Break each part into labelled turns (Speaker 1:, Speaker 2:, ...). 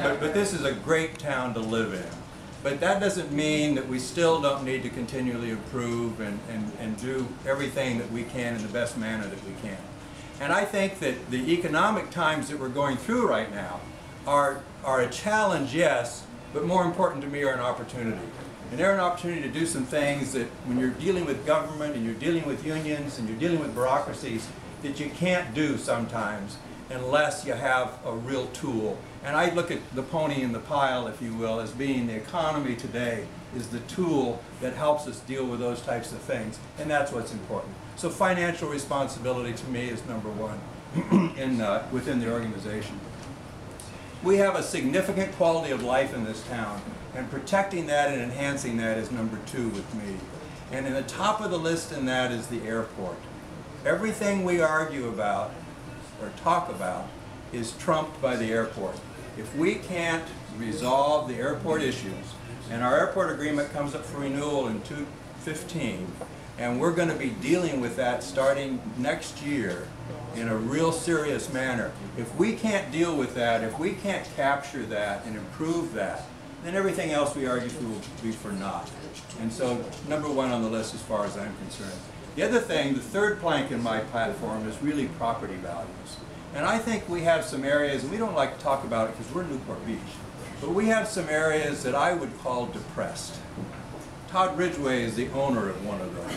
Speaker 1: but this is a great town to live in. But that doesn't mean that we still don't need to continually improve and do everything that we can in the best manner that we can. And I think that the economic times that we're going through right now are a challenge, yes, but more important to me are an opportunity. And they're an opportunity to do some things that when you're dealing with government and you're dealing with unions and you're dealing with bureaucracies that you can't do sometimes unless you have a real tool. And I look at the pony in the pile, if you will, as being the economy today is the tool that helps us deal with those types of things. And that's what's important. So financial responsibility to me is number one within the organization. We have a significant quality of life in this town, and protecting that and enhancing that is number two with me. And in the top of the list in that is the airport. Everything we argue about or talk about is trumped by the airport. If we can't resolve the airport issues, and our airport agreement comes up for renewal in 2015, and we're going to be dealing with that starting next year in a real serious manner. If we can't deal with that, if we can't capture that and improve that, then everything else we argue for will be for naught. And so number one on the list as far as I'm concerned. The other thing, the third plank in my platform is really property values. And I think we have some areas, and we don't like to talk about it because we're Newport Beach, but we have some areas that I would call depressed. Todd Ridgway is the owner of one of those.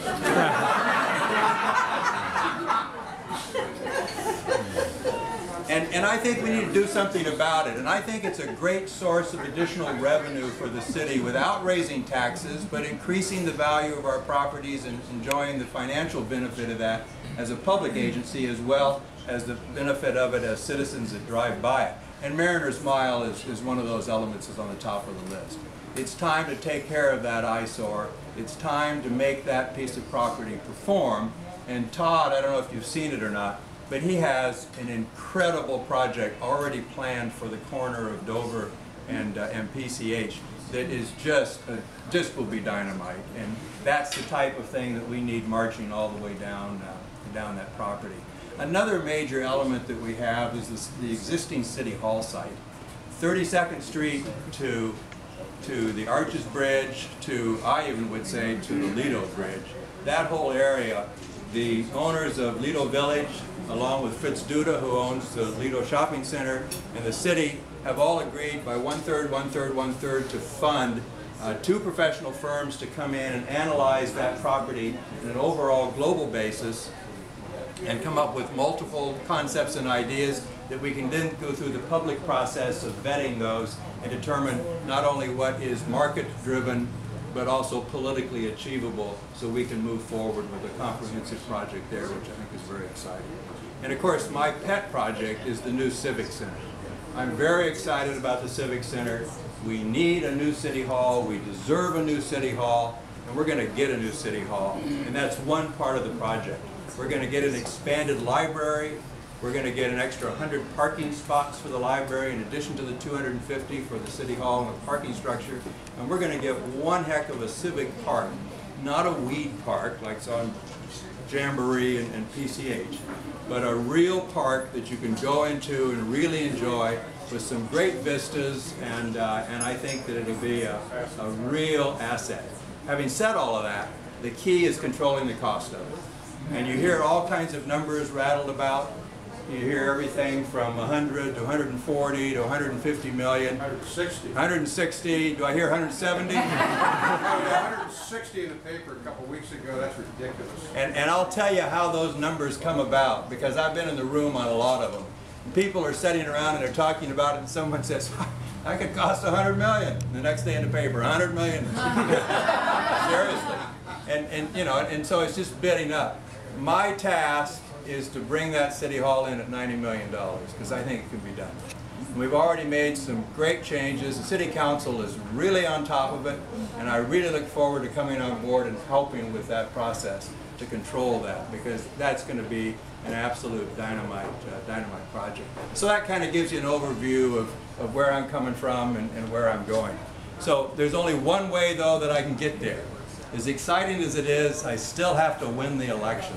Speaker 1: And I think we need to do something about it. And I think it's a great source of additional revenue for the city without raising taxes, but increasing the value of our properties and enjoying the financial benefit of that as a public agency, as well as the benefit of it as citizens that drive by it. And Mariner's Mile is one of those elements that's on the top of the list. It's time to take care of that eyesore. It's time to make that piece of property perform. And Todd, I don't know if you've seen it or not, but he has an incredible project already planned for the corner of Dover and PCH that is just will be dynamite. And that's the type of thing that we need marching all the way down that property. Another major element that we have is the existing City Hall site. 32nd Street to the Arches Bridge, I even would say, to the Lido Bridge. That whole area, the owners of Lido Village, along with Fritz Duda, who owns the Lido Shopping Center, and the city, have all agreed by one-third to fund two professional firms to come in and analyze that property on an overall global basis and come up with multiple concepts and ideas that we can then go through the public process of vetting those and determine not only what is market-driven but also politically achievable, so we can move forward with a comprehensive project there, which I think is very exciting. And of course, my pet project is the new Civic Center. I'm very excited about the Civic Center. We need a new City Hall, we deserve a new City Hall, and we're going to get a new City Hall. And that's one part of the project. We're going to get an expanded library. We're going to get an extra 100 parking spots for the library in addition to the 250 for the City Hall and the parking structure. And we're going to get one heck of a civic park, not a weed park like on Jamboree and PCH, but a real park that you can go into and really enjoy with some great vistas, and I think that it'll be a real asset. Having said all of that, the key is controlling the cost of it. And you hear all kinds of numbers rattled about. You hear everything from 100 to 140 to 150 million.
Speaker 2: 160.
Speaker 1: 160. Do I hear 170?
Speaker 2: 160 in the paper a couple weeks ago. That's ridiculous.
Speaker 1: And I'll tell you how those numbers come about, because I've been in the room on a lot of them. People are sitting around and they're talking about it, and someone says, "That could cost 100 million." The next day in the paper, 100 million. Seriously. And you know, and so it's just bidding up. My task is to bring that City Hall in at $90 million, because I think it can be done. And we've already made some great changes. The City Council is really on top of it, and I really look forward to coming on board and helping with that process to control that, because that's going to be an absolute dynamite project. So that kind of gives you an overview of where I'm coming from and where I'm going. So there's only one way, though, that I can get there. As exciting as it is, I still have to win the election.